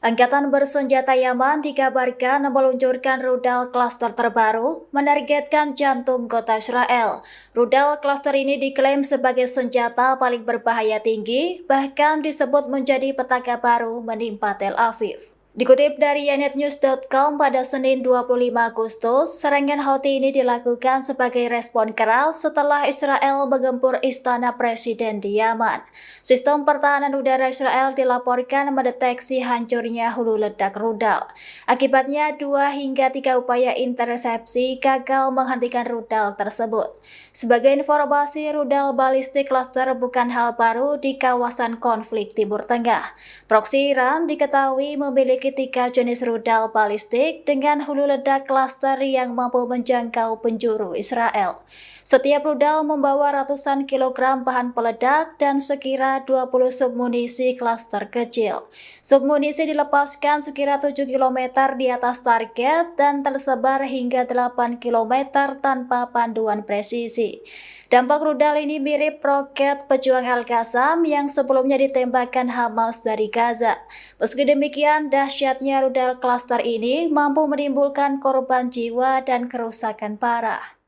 Angkatan bersenjata Yaman dikabarkan meluncurkan rudal klaster terbaru menargetkan jantung kota Israel. Rudal klaster ini diklaim sebagai senjata paling berbahaya tinggi, bahkan disebut menjadi petaka baru menimpa Tel Aviv. Dikutip dari yanetnews.com pada Senin 25 Agustus, serangan Houthi ini dilakukan sebagai respon keras setelah Israel menggempur istana presiden di Yaman. Sistem pertahanan udara Israel dilaporkan mendeteksi hancurnya hulu ledak rudal. Akibatnya 2 hingga 3 upaya intersepsi gagal menghentikan rudal tersebut. Sebagai informasi, rudal balistik cluster bukan hal baru di kawasan konflik Timur Tengah. Proksi Iran diketahui memiliki 3 jenis rudal balistik dengan hulu ledak klaster yang mampu menjangkau penjuru Israel. Setiap rudal membawa ratusan kilogram bahan peledak dan sekira 20 submunisi klaster kecil. Submunisi dilepaskan sekira 7 km di atas target dan tersebar hingga 8 km tanpa panduan presisi. Dampak rudal ini mirip roket pejuang Al-Qassam yang sebelumnya ditembakkan Hamas dari Gaza. Meski demikian, dahsyatnya rudal klaster ini mampu menimbulkan korban jiwa dan kerusakan parah.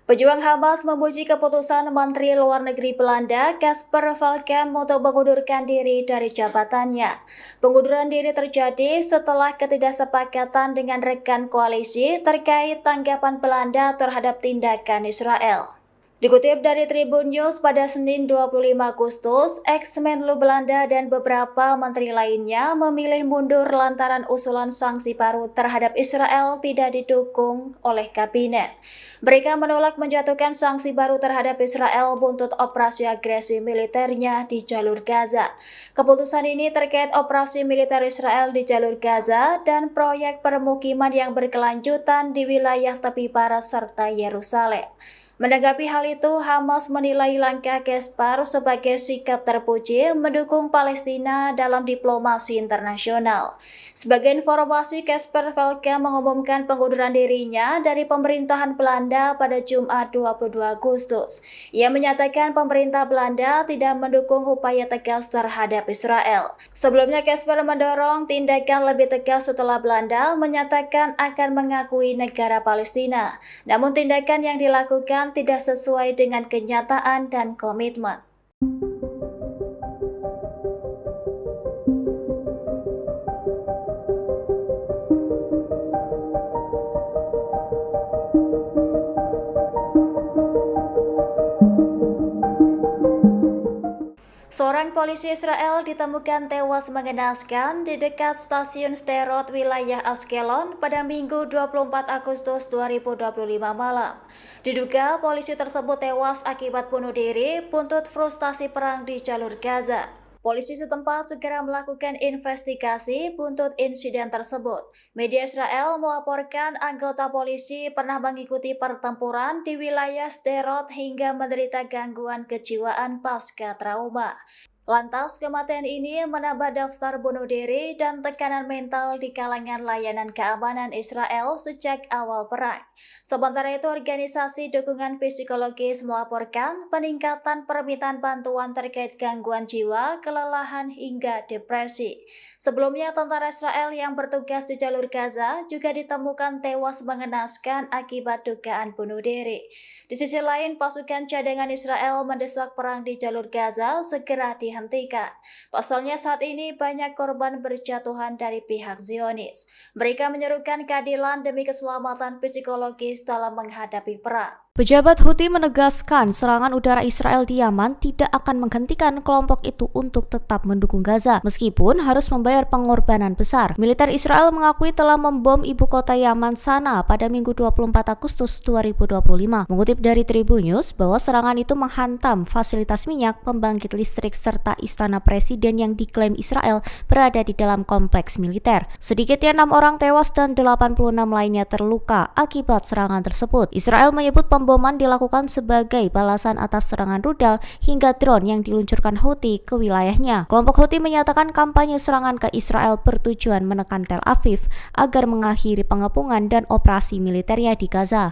Pejuang Hamas memuji keputusan Menteri Luar Negeri Belanda, Casper Valken, untuk mengundurkan diri dari jabatannya. Pengunduran diri terjadi setelah ketidaksepakatan dengan rekan koalisi terkait tanggapan Belanda terhadap tindakan Israel. Dikutip dari Tribun News pada Senin 25 Agustus, ex-Menlu Belanda dan beberapa menteri lainnya memilih mundur lantaran usulan sanksi baru terhadap Israel tidak didukung oleh kabinet. Mereka menolak menjatuhkan sanksi baru terhadap Israel buntut operasi agresi militernya di jalur Gaza. Keputusan ini terkait operasi militer Israel di jalur Gaza dan proyek permukiman yang berkelanjutan di wilayah tepi barat serta Yerusalem. Menanggapi hal itu, Hamas menilai langkah Casper sebagai sikap terpuji mendukung Palestina dalam diplomasi internasional. Sebagai informasi, Casper Valken mengumumkan pengunduran dirinya dari pemerintahan Belanda pada Jumat 22 Agustus. Ia menyatakan pemerintah Belanda tidak mendukung upaya tegas terhadap Israel. Sebelumnya, Casper mendorong tindakan lebih tegas setelah Belanda menyatakan akan mengakui negara Palestina. Namun tindakan yang dilakukan tidak sesuai dengan kenyataan dan komitmen. Seorang polisi Israel ditemukan tewas mengenaskan di dekat stasiun Sderot wilayah Ashkelon pada Minggu 24 Agustus 2025 malam. Diduga polisi tersebut tewas akibat bunuh diri buntut frustasi perang di jalur Gaza. Polisi setempat segera melakukan investigasi buntut insiden tersebut. Media Israel melaporkan anggota polisi pernah mengikuti pertempuran di wilayah Sderot hingga menderita gangguan kejiwaan pasca trauma. Lantas, kematian ini menambah daftar bunuh diri dan tekanan mental di kalangan layanan keamanan Israel sejak awal perang. Sementara itu, organisasi dukungan psikologis melaporkan peningkatan permintaan bantuan terkait gangguan jiwa, kelelahan, hingga depresi. Sebelumnya, tentara Israel yang bertugas di jalur Gaza juga ditemukan tewas mengenaskan akibat dugaan bunuh diri. Di sisi lain, pasukan cadangan Israel mendesak perang di jalur Gaza segera dihentikan. Pasalnya saat ini banyak korban berjatuhan dari pihak Zionis. Mereka menyerukan keadilan demi keselamatan psikologis dalam menghadapi perang. Pejabat Houthi menegaskan serangan udara Israel di Yaman tidak akan menghentikan kelompok itu untuk tetap mendukung Gaza, meskipun harus membayar pengorbanan besar. Militer Israel mengakui telah membom ibu kota Yaman Sana pada Minggu 24 Agustus 2025. Mengutip dari Tribun News bahwa serangan itu menghantam fasilitas minyak, pembangkit listrik, serta istana presiden yang diklaim Israel berada di dalam kompleks militer. Sedikitnya 6 orang tewas dan 86 lainnya terluka akibat serangan tersebut. Israel menyebut pemboman dilakukan sebagai balasan atas serangan rudal hingga drone yang diluncurkan Houthi ke wilayahnya. Kelompok Houthi menyatakan kampanye serangan ke Israel bertujuan menekan Tel Aviv agar mengakhiri pengepungan dan operasi militernya di Gaza.